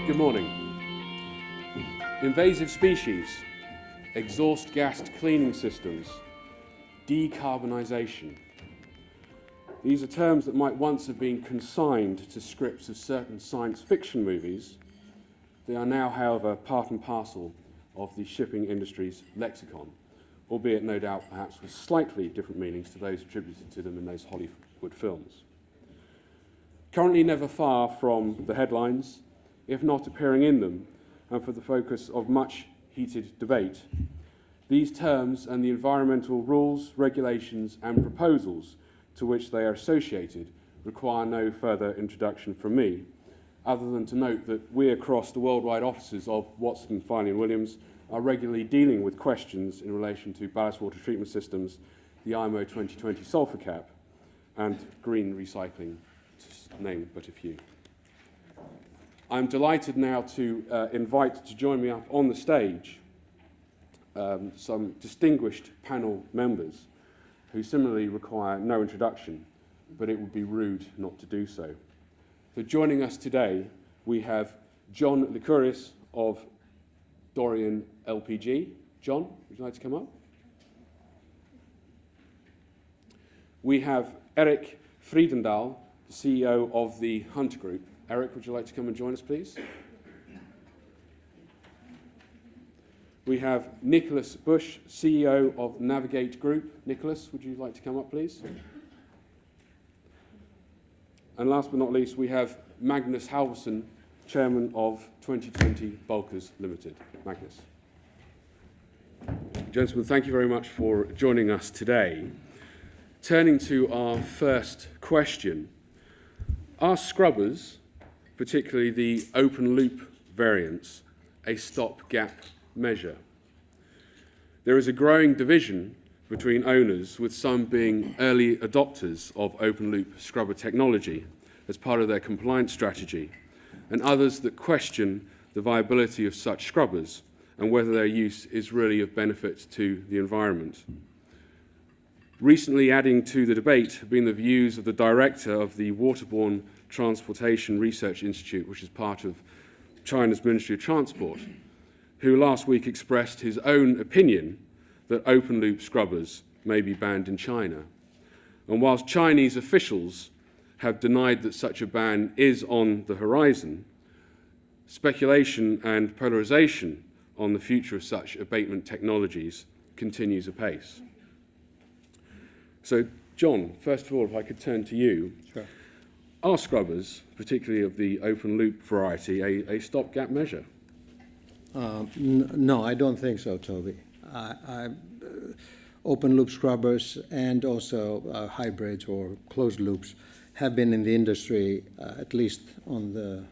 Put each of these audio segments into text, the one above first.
Good morning. Invasive species, exhaust gas cleaning systems, decarbonisation. These are terms that might once have been consigned to scripts of certain science fiction movies. They are now, however, part and parcel of the shipping industry's lexicon, albeit no doubt perhaps with slightly different meanings to those attributed to them in those Hollywood films. Currently never far from the headlines, if not appearing in them, and for the focus of much heated debate, these terms and the environmental rules, regulations and proposals to which they are associated require no further introduction from me, other than to note that we across the worldwide offices of Watson, Farley and Williams are regularly dealing with questions in relation to ballast water treatment systems, the IMO 2020 sulphur cap, and green recycling, to name but a few. I'm delighted now to invite to join me up on the stage some distinguished panel members who similarly require no introduction, but it would be rude not to do so. So joining us today, we have John Lycouris of Dorian LPG. John, would you like to come up? We have Erik Frydendal, the CEO of the Hunt Group. Erik, would you like to come and join us, please? We have Nicolas Busch, CEO of Navigate Group. Nicolas, would you like to come up, please? And last but not least, we have Magnus Halvorsen, Chairman of 2020 Bulkers Limited. Magnus. Gentlemen, thank you very much for joining us today. Turning to our first question, are scrubbers, particularly the open loop variants, a stopgap measure? There is a growing division between owners, with some being early adopters of open loop scrubber technology as part of their compliance strategy, and others that question the viability of such scrubbers and whether their use is really of benefit to the environment. Recently adding to the debate have been the views of the director of the Waterborne Transportation Research Institute, which is part of China's Ministry of Transport, who last week expressed his own opinion that open-loop scrubbers may be banned in China. And whilst Chinese officials have denied that such a ban is on the horizon, speculation and polarization on the future of such abatement technologies continues apace. So, John, first of all, if I could turn to you. Sure. Are scrubbers, particularly of the open-loop variety, a stopgap measure? No, I don't think so, Toby. Open-loop scrubbers and also hybrids or closed loops have been in the industry, at least on the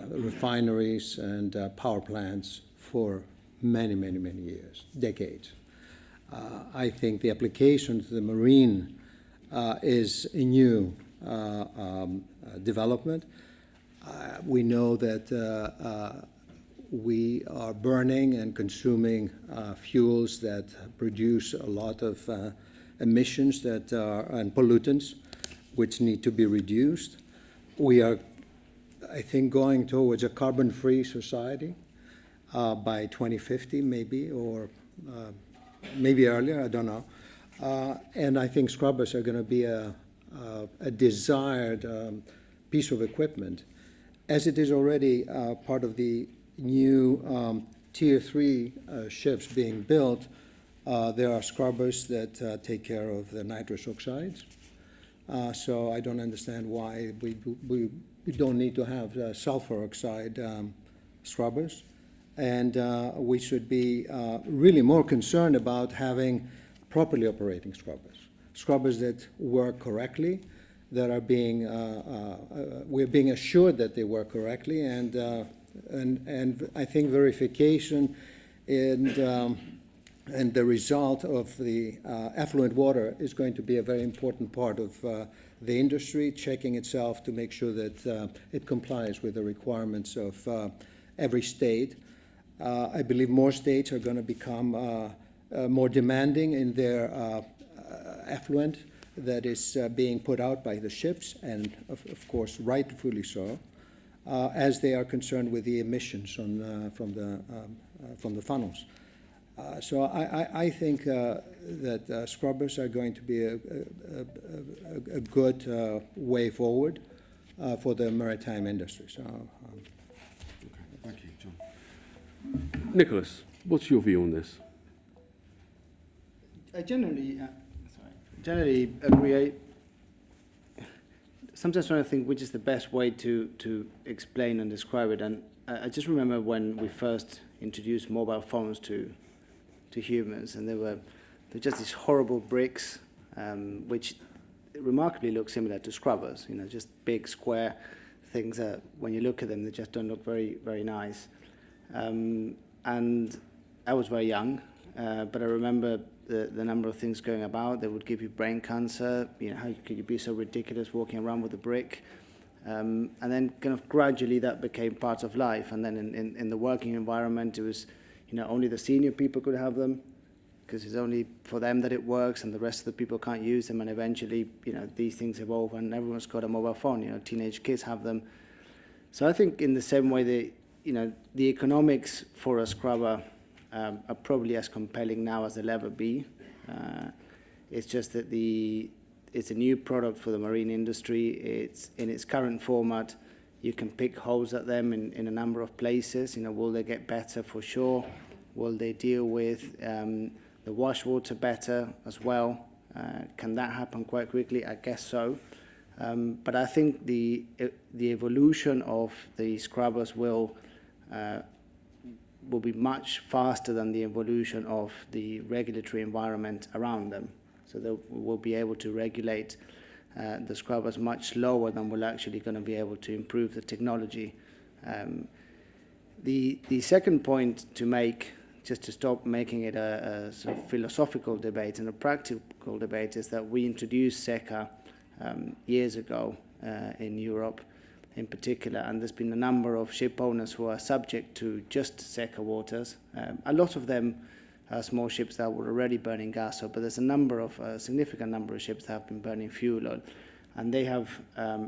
refineries and power plants, for many, many, many years, decades. I think the application to the marine is a new development. We know that we are burning and consuming fuels that produce a lot of emissions that and pollutants, which need to be reduced. We are, I think, going towards a carbon-free society by 2050, maybe, or maybe earlier, I don't know. And I think scrubbers are going to be a desired piece of equipment, as it is already part of the new Tier 3 ships being built. There are scrubbers that take care of the nitrous oxides. So I don't understand why we don't need to have sulfur oxide scrubbers. And we should be really more concerned about having properly operating scrubbers that work correctly, that are being, we're being assured that they work correctly, and I think verification and the result of the effluent water is going to be a very important part of the industry, checking itself to make sure that it complies with the requirements of every state. I believe more states are going to become more demanding in their effluent that is being put out by the ships, and of course rightfully so. as they are concerned with the emissions from the funnels. So I think that scrubbers are going to be a good way forward for the maritime industry. So, okay, thank you, John. Nicolas, what's your view on this? I generally agree. Sometimes trying to think which is the best way to explain and describe it. And I just remember when we first introduced mobile phones to humans, and they were just these horrible bricks, which remarkably look similar to scrubbers. You know, just big square things that when you look at them, they just don't look very, very nice. And I was very young, but I remember the number of things going about. They would give you brain cancer. You know, how could you be so ridiculous walking around with a brick? And then kind of gradually that became part of life. And then in the working environment, it was, you know, only the senior people could have them because it's only for them that it works, and the rest of the people can't use them. And eventually, you know, these things evolve, and everyone's got a mobile phone. You know, teenage kids have them. So I think in the same way that, you know, the economics for a scrubber are probably as compelling now as they'll ever be. It's just that it's a new product for the marine industry. It's in its current format. You can pick holes at them in a number of places. You know, will they get better? For sure. Will they deal with the wash water better as well? Can that happen quite quickly? I guess so. But I think the evolution of the scrubbers will be much faster than the evolution of the regulatory environment around them. So they will be able to regulate the scrubbers much slower than we're actually going to be able to improve the technology. The second point to make, just to stop making it a sort of philosophical debate and a practical debate, is that we introduced SECA years ago in Europe in particular, and there's been a number of ship owners who are subject to just SECA waters. A lot of them are small ships that were already burning gas oil, but there's a significant number of ships that have been burning fuel oil, and they have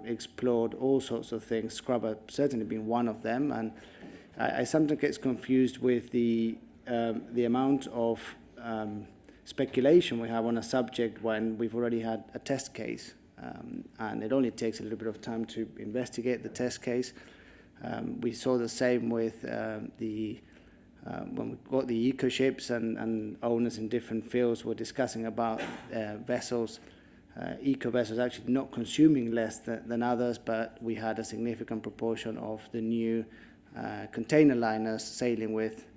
explored all sorts of things, scrubber certainly being one of them. And I sometimes get confused with the amount of speculation we have on a subject when we've already had a test case. And it only takes a little bit of time to investigate the test case. We saw the same with when we got the eco ships, and owners in different fields were discussing about vessels, eco vessels actually not consuming less than others, but we had a significant proportion of the new container liners sailing with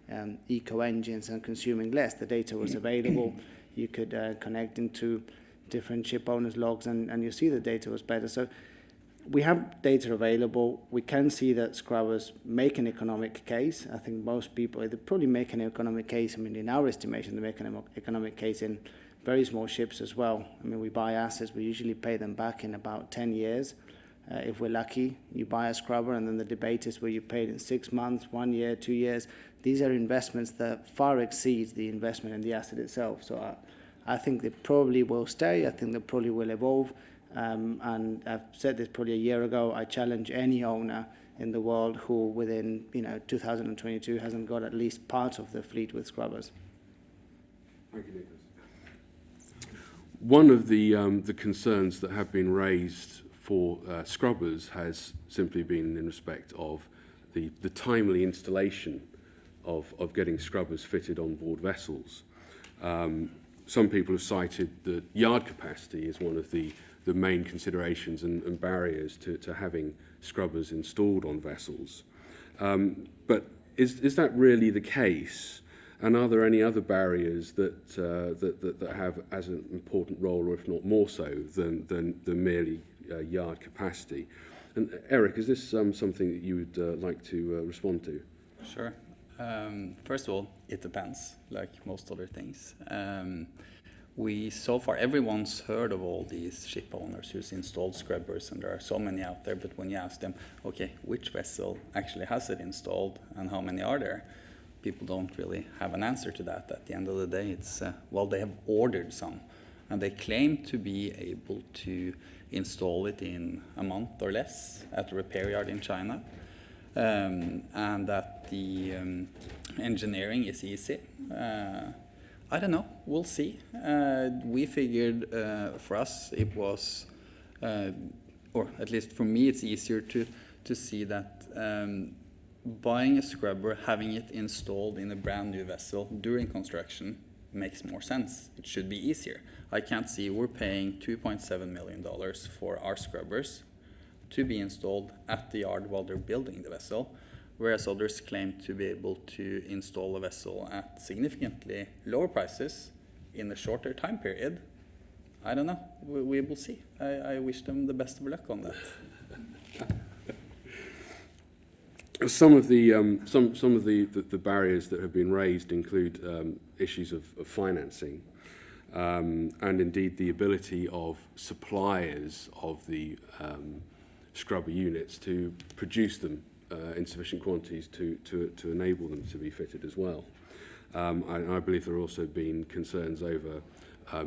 eco engines and consuming less. The data was available. You could connect into different ship owners' logs, and you see the data was better. So we have data available. We can see that scrubbers make an economic case. I think most people, they probably make an economic case. I mean, in our estimation, they make an economic case in very small ships as well. I mean, we buy assets, we usually pay them back in about 10 years. If we're lucky, you buy a scrubber, and then the debate is where you paid in 6 months, 1 year, 2 years. These are investments that far exceed the investment in the asset itself. So I think they probably will stay. I think they probably will evolve. And I've said this probably a year ago. I challenge any owner in the world who, within 2022, hasn't got at least part of the fleet with scrubbers. Thank you, Nicolas. One of the concerns that have been raised for scrubbers has simply been in respect of the timely installation of getting scrubbers fitted on board vessels. Some people have cited that yard capacity is one of the main considerations and barriers to having scrubbers installed on vessels. But is that really the case? And are there any other barriers that have as an important role, or if not more so, than merely yard capacity? And Erik, is this something that you would like to respond to? Sure. First of all, it depends, like most other things. So far, everyone's heard of all these ship owners who's installed scrubbers, and there are so many out there, but when you ask them, okay, which vessel actually has it installed and how many are there, people don't really have an answer to that. At the end of the day, it's, well, they have ordered some, and they claim to be able to install it in a month or less at a repair yard in China, and that the engineering is easy. I don't know, we'll see. We figured for us it was, or at least for me, it's easier to see that buying a scrubber, having it installed in a brand new vessel during construction makes more sense. It should be easier. I can't see we're paying $2.7 million for our scrubbers to be installed at the yard while they're building the vessel, whereas others claim to be able to install a vessel at significantly lower prices in a shorter time period. I don't know. We will see. I wish them the best of luck on that. Some of the barriers that have been raised include issues of financing, and indeed the ability of suppliers of the scrubber units to produce them in sufficient quantities to enable them to be fitted as well. I believe there have also been concerns over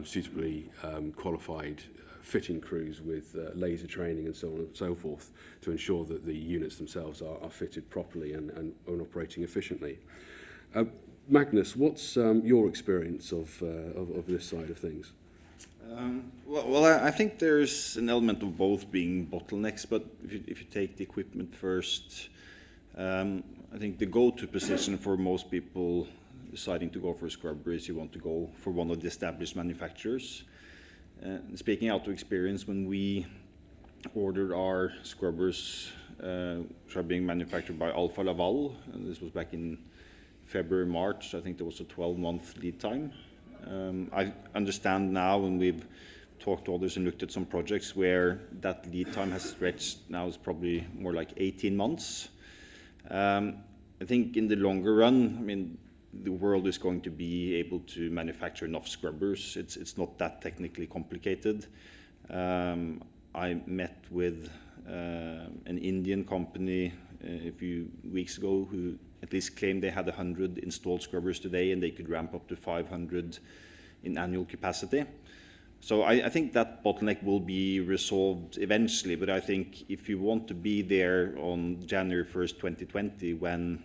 suitably qualified fitting crews with laser training and so on and so forth to ensure that the units themselves are fitted properly and operating efficiently. Magnus, what's your experience of this side of things? Well, I think there's an element of both being bottlenecks, but if you take the equipment first, I think the go-to position for most people deciding to go for a scrubber is you want to go for one of the established manufacturers. Speaking out of experience, when we ordered our scrubbers, which are being manufactured by Alfa Laval, and this was back in February, March, I think there was a 12-month lead time. I understand now, when we've talked to others and looked at some projects where that lead time has stretched, now it's probably more like 18 months. I think in the longer run, I mean, the world is going to be able to manufacture enough scrubbers. It's not that technically complicated. I met with an Indian company a few weeks ago who at least claimed they had 100 installed scrubbers today and they could ramp up to 500 in annual capacity. So I think that bottleneck will be resolved eventually, but I think if you want to be there on January 1st, 2020, when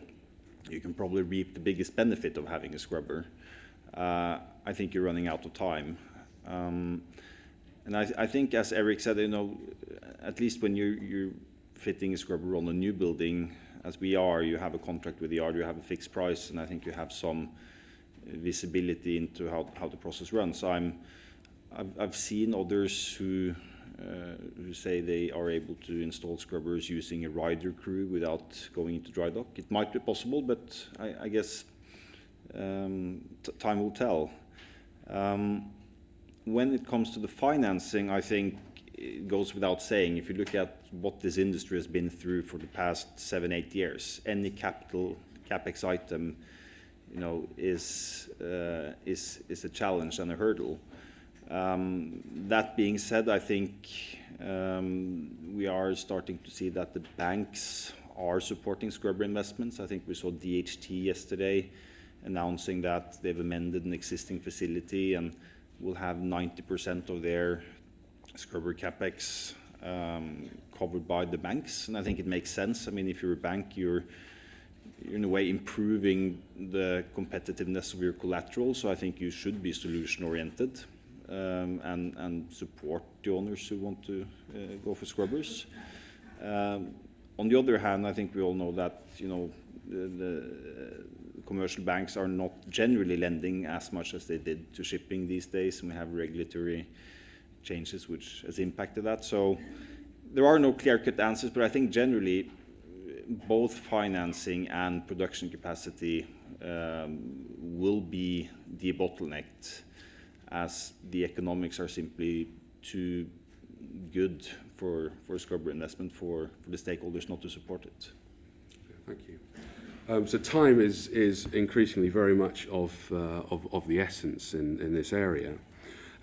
you can probably reap the biggest benefit of having a scrubber, I think you're running out of time. And I think, as Erik said, you know, at least when you're fitting a scrubber on a new building, as we are, you have a contract with the yard, you have a fixed price, and I think you have some visibility into how the process runs. I've seen others who say they are able to install scrubbers using a rider crew without going into dry dock. It might be possible, but I guess time will tell. When it comes to the financing, I think it goes without saying, if you look at what this industry has been through for the past 7-8 years, any capex item, you know, is a challenge and a hurdle. That being said, I think we are starting to see that the banks are supporting scrubber investments. I think we saw DHT yesterday announcing that they've amended an existing facility and will have 90% of their scrubber capex covered by the banks, and I think it makes sense. I mean, if you're a bank, you're in a way improving the competitiveness of your collateral, so I think you should be solution-oriented and support the owners who want to go for scrubbers. On the other hand, I think we all know that, you know, the commercial banks are not generally lending as much as they did to shipping these days, and we have regulatory changes which has impacted that. So there are no clear-cut answers, but I think generally both financing and production capacity will be debottlenecked, as the economics are simply too good for scrubber investment for the stakeholders not to support it. Thank you. So time is increasingly very much of the essence in this area.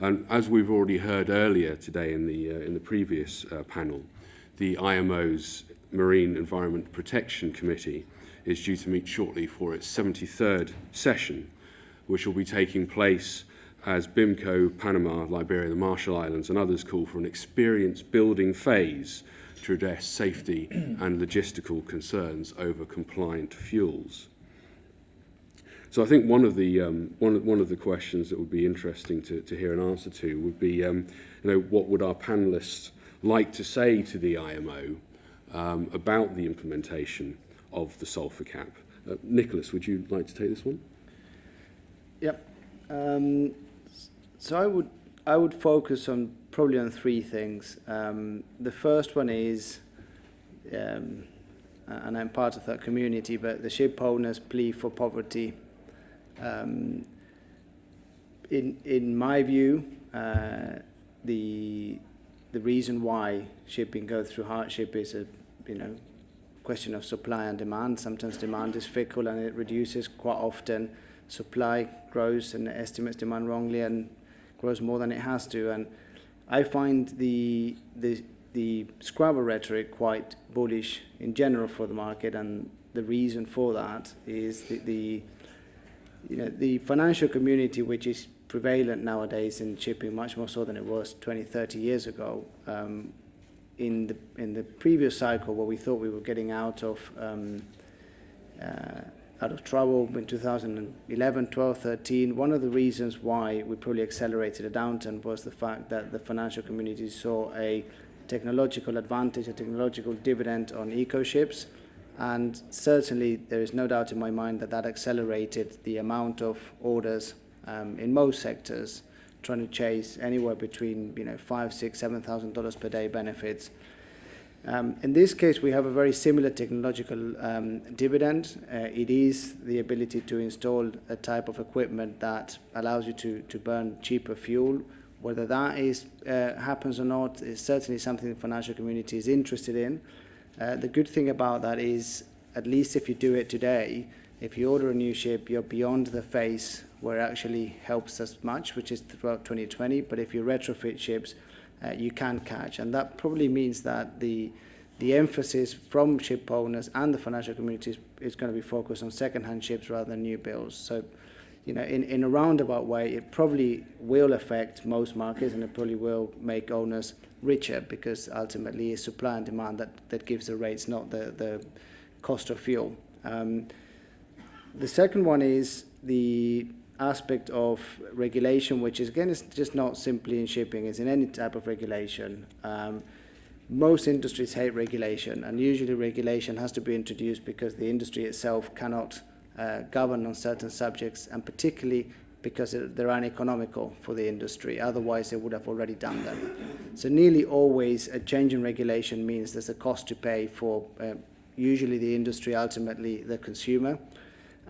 And as we've already heard earlier today in the previous panel, the IMO's Marine Environment Protection Committee is due to meet shortly for its 73rd session, which will be taking place as BIMCO, Panama, Liberia, the Marshall Islands, and others call for an experience-building phase to address safety and logistical concerns over compliant fuels. So I think one of the questions that would be interesting to hear an answer to would be, what would our panelists like to say to the IMO about the implementation of the sulfur cap? Nicolas, would you like to take this one? Yep. So I would focus probably on three things. The first one is, and I'm part of that community, but the ship owners' plea for poverty. In my view, the reason why shipping goes through hardship is a question of supply and demand. Sometimes demand is fickle and it reduces. Quite often, supply grows and estimates demand wrongly and grows more than it has to. And I find the scrubber rhetoric quite bullish in general for the market, and the reason for that is the financial community, which is prevalent nowadays in shipping, much more so than it was 20, 30 years ago. In the previous cycle, where we thought we were getting out of trouble in 2011, 12, 13, one of the reasons why we probably accelerated a downturn was the fact that the financial community saw a technological advantage, a technological dividend on eco ships. And certainly there is no doubt in my mind that accelerated the amount of orders in most sectors, trying to chase anywhere between $5,000, $6,000, $7,000 per day benefits. In this case, we have a very similar technological dividend. It is the ability to install a type of equipment that allows you to burn cheaper fuel. Whether that happens or not is certainly something the financial community is interested in. The good thing about that is, at least if you do it today, if you order a new ship, you're beyond the phase where it actually helps us much, which is throughout 2020. But if you retrofit ships, you can catch. And that probably means that the emphasis from ship owners and the financial community is going to be focused on second-hand ships rather than new builds. So, in a roundabout way, it probably will affect most markets, and it probably will make owners richer, because ultimately it's supply and demand that gives the rates, not the cost of fuel. The second one is the aspect of regulation, which is, again, it's just not simply in shipping, it's in any type of regulation. Most industries hate regulation, and usually regulation has to be introduced because the industry itself cannot govern on certain subjects, and particularly because they're uneconomical for the industry. Otherwise, they would have already done them. So nearly always a change in regulation means there's a cost to pay for usually the industry, ultimately the consumer.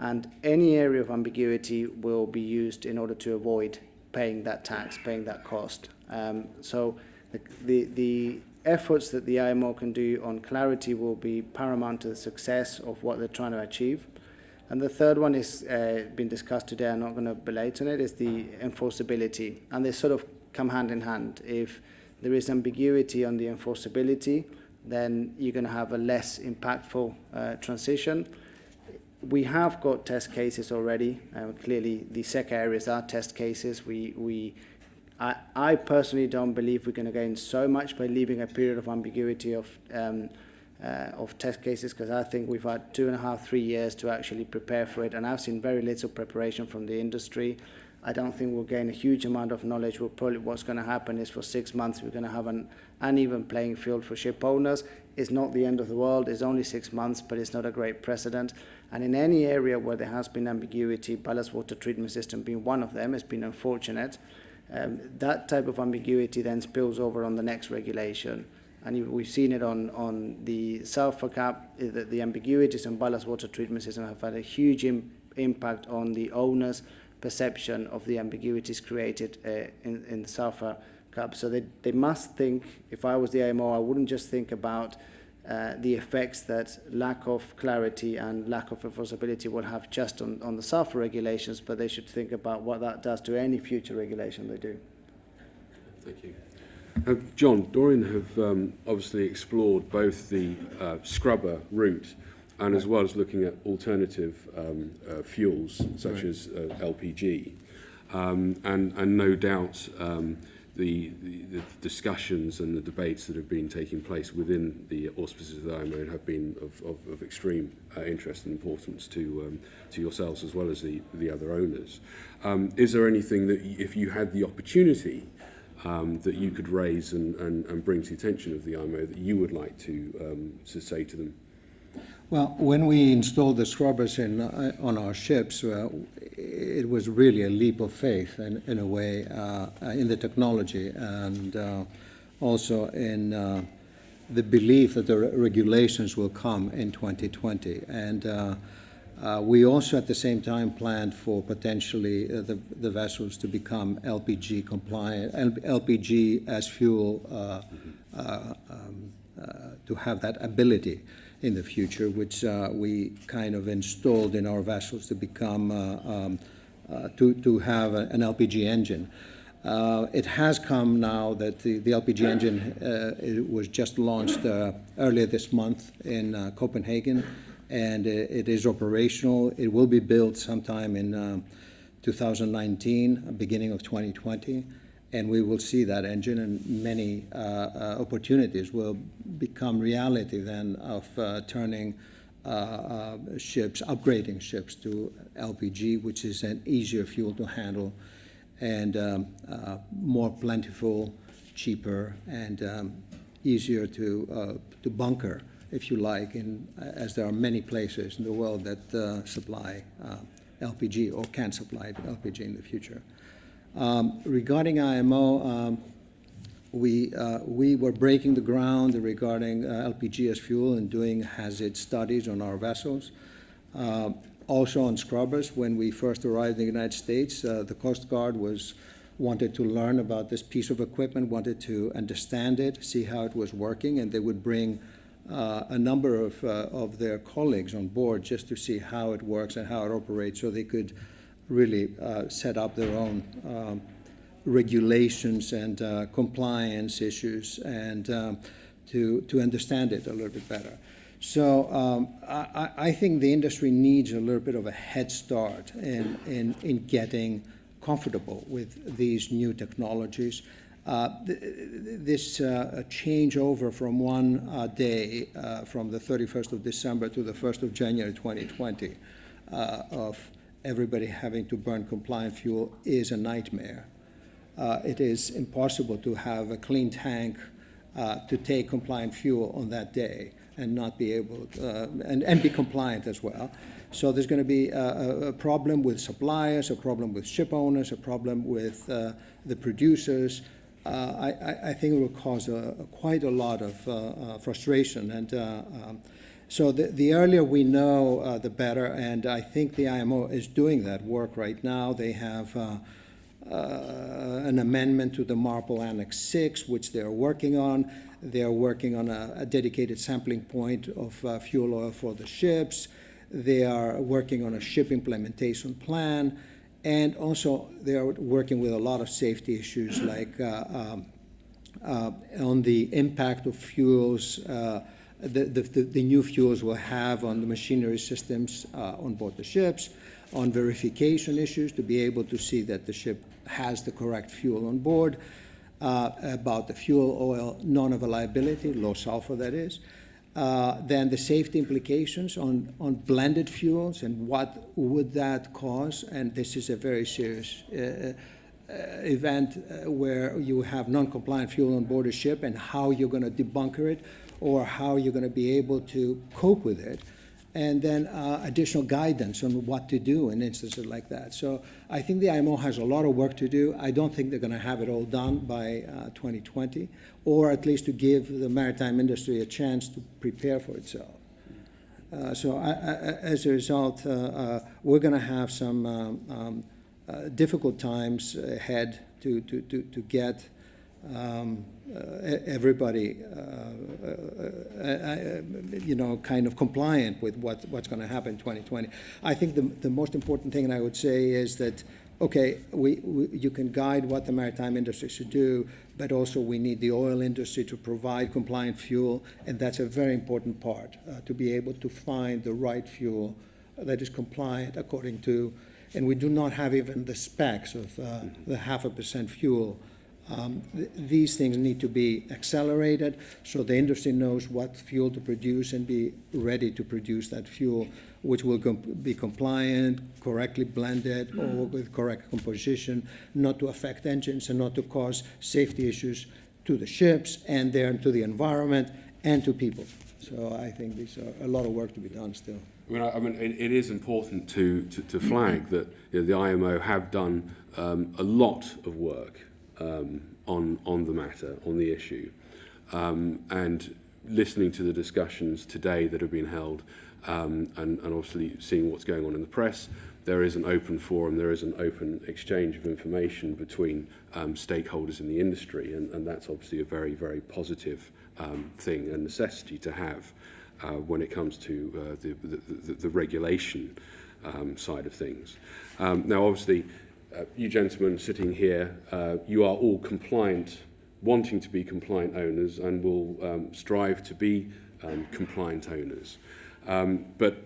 And any area of ambiguity will be used in order to avoid paying that tax, paying that cost. So the efforts that the IMO can do on clarity will be paramount to the success of what they're trying to achieve. And the third one is been discussed today, I'm not going to belate on it, is the enforceability. And they sort of come hand in hand. If there is ambiguity on the enforceability, then you're going to have a less impactful transition. We have got test cases already. Clearly, the SECA areas are test cases. I personally don't believe we're going to gain so much by leaving a period of ambiguity of test cases, because I think we've had 2.5, 3 years to actually prepare for it, and I've seen very little preparation from the industry. I don't think we'll gain a huge amount of knowledge. What's going to happen is for 6 months we're going to have an uneven playing field for ship owners. It's not the end of the world. It's only 6 months, but it's not a great precedent. And in any area where there has been ambiguity, ballast water treatment system being one of them, has been unfortunate. That type of ambiguity then spills over on the next regulation. And we've seen it on the sulfur cap, the ambiguities on ballast water treatment system have had a huge impact on the owner's perception of the ambiguities created in the sulfur cap. So they must think, if I was the IMO, I wouldn't just think about the effects that lack of clarity and lack of enforceability will have just on the sulfur regulations, but they should think about what that does to any future regulation they do. Thank you. John, Dorian have obviously explored both the scrubber route and as well as looking at alternative fuels such as LPG. And no doubt the discussions and the debates that have been taking place within the auspices of the IMO have been of extreme interest and importance to yourselves as well as the other owners. Is there anything that, if you had the opportunity, that you could raise and bring to the attention of the IMO that you would like to say to them? Well, when we installed the scrubbers on our ships, it was really a leap of faith in a way in the technology, and also in the belief that the regulations will come in 2020. And we also at the same time planned for potentially the vessels to become LPG compliant, LPG as fuel, to have that ability in the future, which we kind of installed in our vessels to become to have an LPG engine. It has come now that the LPG engine it was just launched earlier this month in Copenhagen, and it is operational. It will be built sometime in 2019, beginning of 2020. And we will see that engine, and many opportunities will become reality then of turning ships, upgrading ships to LPG, which is an easier fuel to handle and more plentiful, cheaper, and easier to bunker, if you like, as there are many places in the world that supply LPG or can supply LPG in the future. Regarding IMO, we were breaking the ground regarding LPG as fuel and doing hazard studies on our vessels. Also on scrubbers, when we first arrived in the United States, the Coast Guard wanted to learn about this piece of equipment, wanted to understand it, see how it was working, and they would bring a number of their colleagues on board just to see how it works and how it operates, so they could really set up their own regulations and compliance issues and to understand it a little bit better. So I think the industry needs a little bit of a head start in getting comfortable with these new technologies. This changeover from one day, from the 31st of December to the 1st of January 2020, of everybody having to burn compliant fuel is a nightmare. It is impossible to have a clean tank to take compliant fuel on that day and not be able to, and be compliant as well. So there's going to be a problem with suppliers, a problem with ship owners, a problem with the producers. I think it will cause quite a lot of frustration, and so the earlier we know, the better, and I think the IMO is doing that work right now. They have an amendment to the MARPOL Annex 6, which they're working on. They're working on a dedicated sampling point of fuel oil for the ships. They are working on a ship implementation plan, and also they are working with a lot of safety issues, like on the impact of fuels, the new fuels will have on the machinery systems on board the ships, on verification issues to be able to see that the ship has the correct fuel on board, about the fuel oil non-availability, low sulfur that is, then the safety implications on blended fuels and what would that cause, and this is a very serious event where you have non-compliant fuel on board a ship and how you're going to debunker it or how you're going to be able to cope with it, and then additional guidance on what to do in instances like that. So I think the IMO has a lot of work to do. I don't think they're going to have it all done by 2020, or at least to give the maritime industry a chance to prepare for itself. So as a result, we're going to have some difficult times ahead to get everybody, kind of compliant with what's going to happen in 2020. I think the most important thing I would say is that, okay, you can guide what the maritime industry should do, but also we need the oil industry to provide compliant fuel, and that's a very important part, to be able to find the right fuel that is compliant according to and we do not have even the specs of the 0.5% fuel. These things need to be accelerated so the industry knows what fuel to produce and be ready to produce that fuel, which will be compliant, correctly blended, or with correct composition, not to affect engines and not to cause safety issues to the ships and then to the environment and to people. So I think there's a lot of work to be done still. I mean, it is important to flag that the IMO have done a lot of work on the matter, on the issue, and listening to the discussions today that have been held, and obviously seeing what's going on in the press, there is an open forum, there is an open exchange of information between stakeholders in the industry, and that's obviously a very, very positive thing and necessity to have when it comes to the regulation side of things. Now, obviously, you gentlemen sitting here, you are all compliant, wanting to be compliant owners, and will strive to be compliant owners. But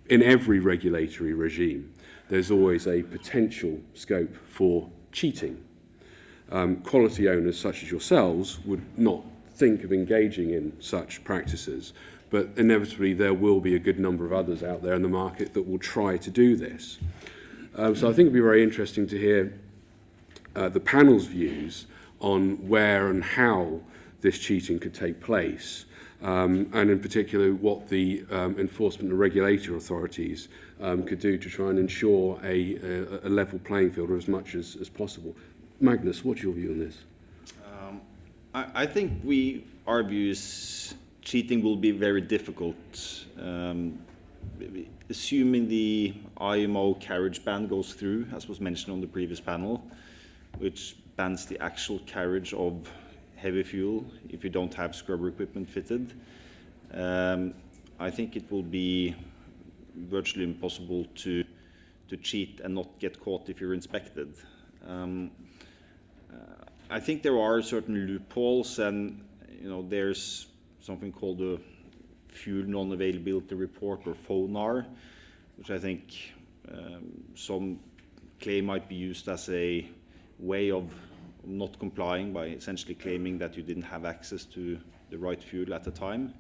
in every regulatory regime, there's always a potential scope for cheating. Quality owners such as yourselves would not think of engaging in such practices, but inevitably there will be a good number of others out there in the market that will try to do this. So I think it'd be very interesting to hear the panel's views on where and how this cheating could take place, and in particular what the enforcement and regulator authorities could do to try and ensure a level playing field or as much as possible. Magnus, what's your view on this? I think our view is cheating will be very difficult. Assuming the IMO carriage ban goes through, as was mentioned on the previous panel, which bans the actual carriage of heavy fuel if you don't have scrubber equipment fitted, I think it will be virtually impossible to cheat and not get caught if you're inspected. I think there are certain loopholes, and there's something called the Fuel Non-Availability Report, or FONAR, which I think some claim might be used as a way of not complying by essentially claiming that you didn't have access to the right fuel at the time.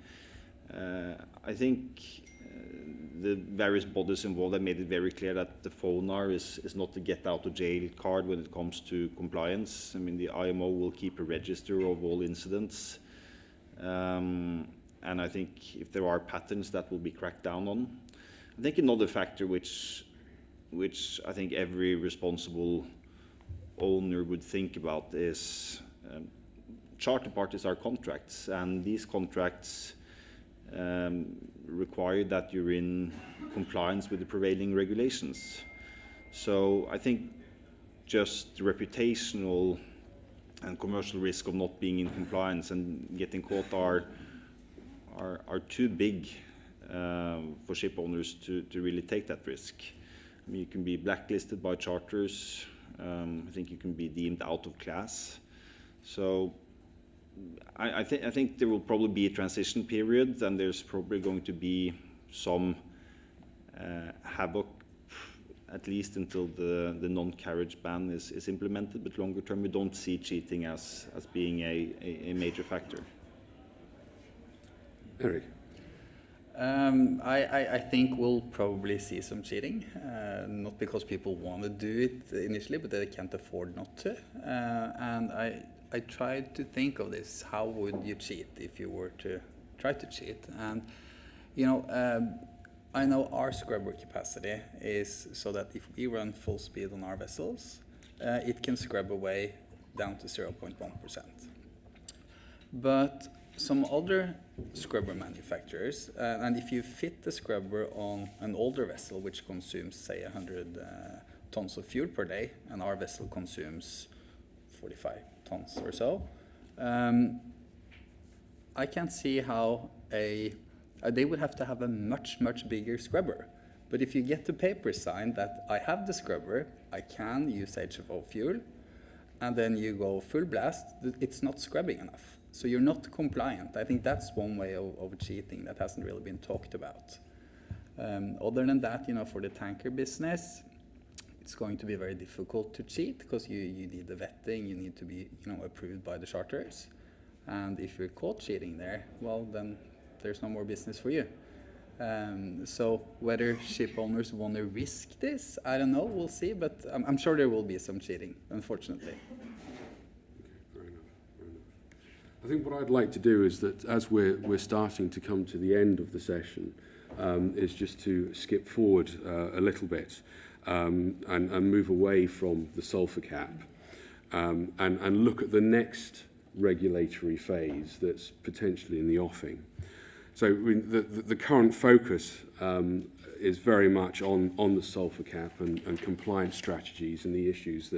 I think the various bodies involved have made it very clear that the FONAR is not the get-out-of-jail card when it comes to compliance. I mean, the IMO will keep a register of all incidents. And I think if there are patterns, that will be cracked down on. I think another factor which I think every responsible owner would think about is charter parties are contracts, and these contracts require that you're in compliance with the prevailing regulations. So I think just the reputational and commercial risk of not being in compliance and getting caught are too big for ship owners to really take that risk. I mean, you can be blacklisted by charters. I think you can be deemed out of class. So I think there will probably be a transition period, and there's probably going to be some havoc, at least until the non-carriage ban is implemented. But longer term, we don't see cheating as being a major factor. Erik? I think we'll probably see some cheating, not because people want to do it initially, but they can't afford not to. And I tried to think of this: how would you cheat if you were to try to cheat? And I know our scrubber capacity is so that if we run full speed on our vessels, it can scrub away down to 0.1%. But some other scrubber manufacturers, and if you fit the scrubber on an older vessel which consumes, say, 100 tons of fuel per day, and our vessel consumes 45 tons or so, I can't see how they would have to have a much bigger scrubber. But if you get the paper signed that I have the scrubber, I can use HFO fuel, and then you go full blast, it's not scrubbing enough. So you're not compliant. I think that's one way of cheating that hasn't really been talked about. Other than that, for the tanker business, it's going to be very difficult to cheat because you need the vetting, you need to be approved by the charterers. And if you're caught cheating there, well, then there's no more business for you. So whether ship owners want to risk this, I don't know, we'll see, but I'm sure there will be some cheating, unfortunately. Okay, fair enough. I think what I'd like to do is that as we're starting to come to the end of the session, is just to skip forward a little bit and move away from the sulfur cap and look at the next regulatory phase that's potentially in the offing. So the current focus is very much on the sulfur cap and compliance strategies and the issues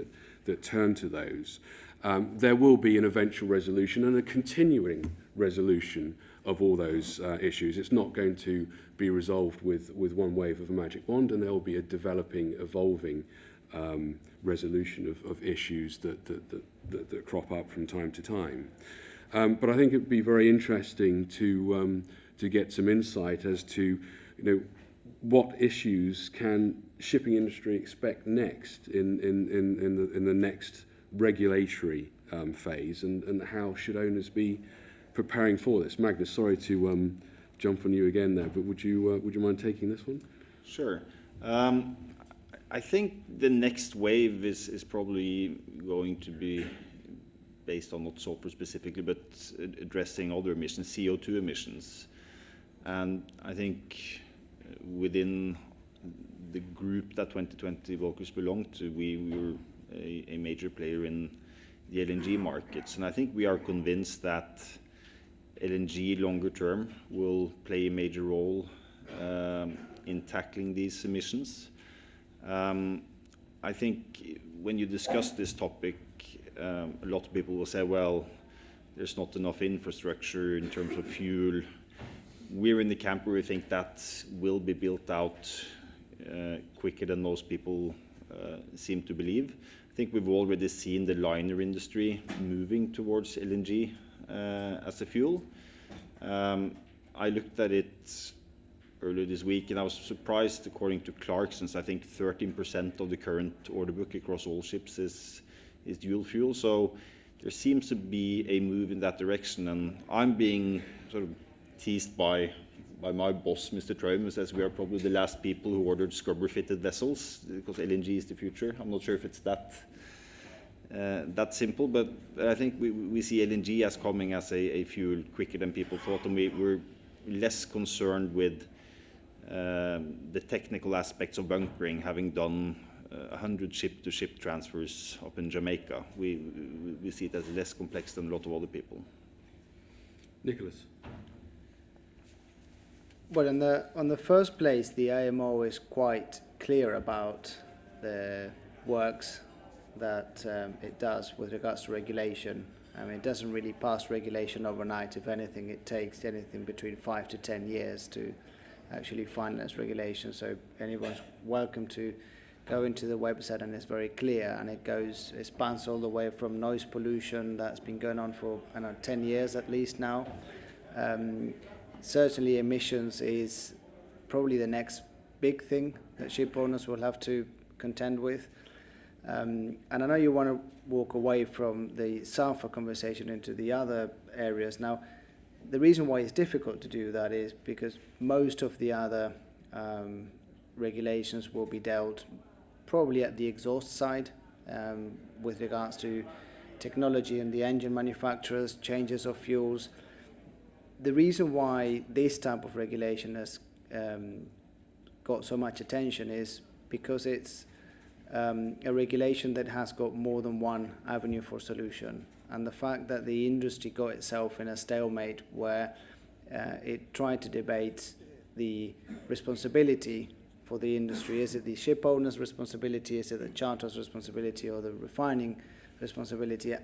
that turn to those. There will be an eventual resolution and a continuing resolution of all those issues. It's not going to be resolved with one wave of a magic wand, and there will be a developing, evolving resolution of issues that crop up from time to time. But I think it would be very interesting to get some insight as to what issues can shipping industry expect next in the next regulatory phase, and how should owners be preparing for this. Magnus, sorry to jump on you again there, but would you mind taking this one? Sure. I think the next wave is probably going to be based on not sulfur specifically, but addressing other emissions, CO2 emissions. And I think within the group that 2020 Lycouris belonged to, we were a major player in the LNG markets. And I think we are convinced that LNG longer term will play a major role in tackling these emissions. I think when you discuss this topic, a lot of people will say, well, there's not enough infrastructure in terms of fuel. We're in the camp where we think that will be built out quicker than most people seem to believe. I think we've already seen the liner industry moving towards LNG as a fuel. I looked at it earlier this week, and I was surprised. According to Clarkson's, I think 13% of the current order book across all ships is dual fuel. So there seems to be a move in that direction, and I'm being sort of teased by my boss, Mr. Traum, who says we are probably the last people who ordered scrubber-fitted vessels because LNG is the future. I'm not sure if it's that simple, but I think we see LNG as coming as a fuel quicker than people thought, and we're less concerned with the technical aspects of bunkering, having done 100 ship-to-ship transfers up in Jamaica. We see it as less complex than a lot of other people. Nicolas. Well, on the first place, the IMO is quite clear about the works that it does with regards to regulation. I mean, it doesn't really pass regulation overnight. If anything, it takes anything between 5 to 10 years to actually finalize regulation. So anyone's welcome to go into the website, and it's very clear, and it spans all the way from noise pollution that's been going on for 10 years at least now. Certainly emissions is probably the next big thing that ship owners will have to contend with. And I know you want to walk away from the sulfur conversation into the other areas. Now, the reason why it's difficult to do that is because most of the other regulations will be dealt probably at the exhaust side with regards to technology and the engine manufacturers, changes of fuels. The reason why this type of regulation has got so much attention is because it's a regulation that has got more than one avenue for solution. And the fact that the industry got itself in a stalemate where it tried to debate the responsibility for the industry. Is it the ship owner's responsibility? Is it the charter's responsibility, or the refining responsibility?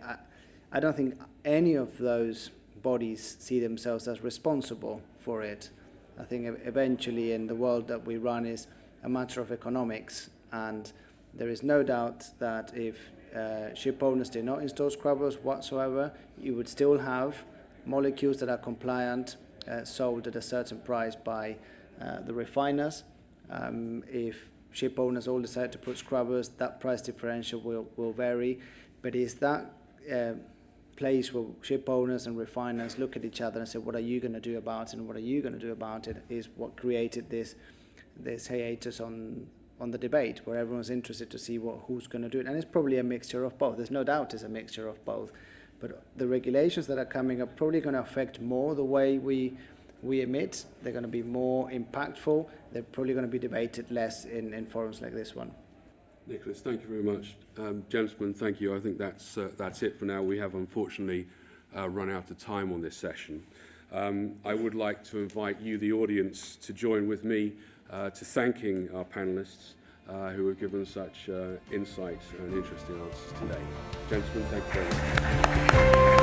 I don't think any of those bodies see themselves as responsible for it. I think eventually in the world that we run is a matter of economics, and there is no doubt that if ship owners did not install scrubbers whatsoever, you would still have molecules that are compliant sold at a certain price by the refiners. If ship owners all decide to put scrubbers, that price differential will vary. But is that place where ship owners and refiners look at each other and say, what are you going to do about it and what are you going to do about it, is what created this hiatus on the debate, where everyone's interested to see who's going to do it. And it's probably a mixture of both. There's no doubt it's a mixture of both. But the regulations that are coming are probably going to affect more the way we emit. They're going to be more impactful. They're probably going to be debated less in forums like this one. Nicolas, thank you very much. Gentlemen, thank you. I think that's it for now. We have unfortunately run out of time on this session. I would like to invite you, the audience, to join with me to thanking our panelists who have given such insights and interesting answers today. Gentlemen, thank you very much.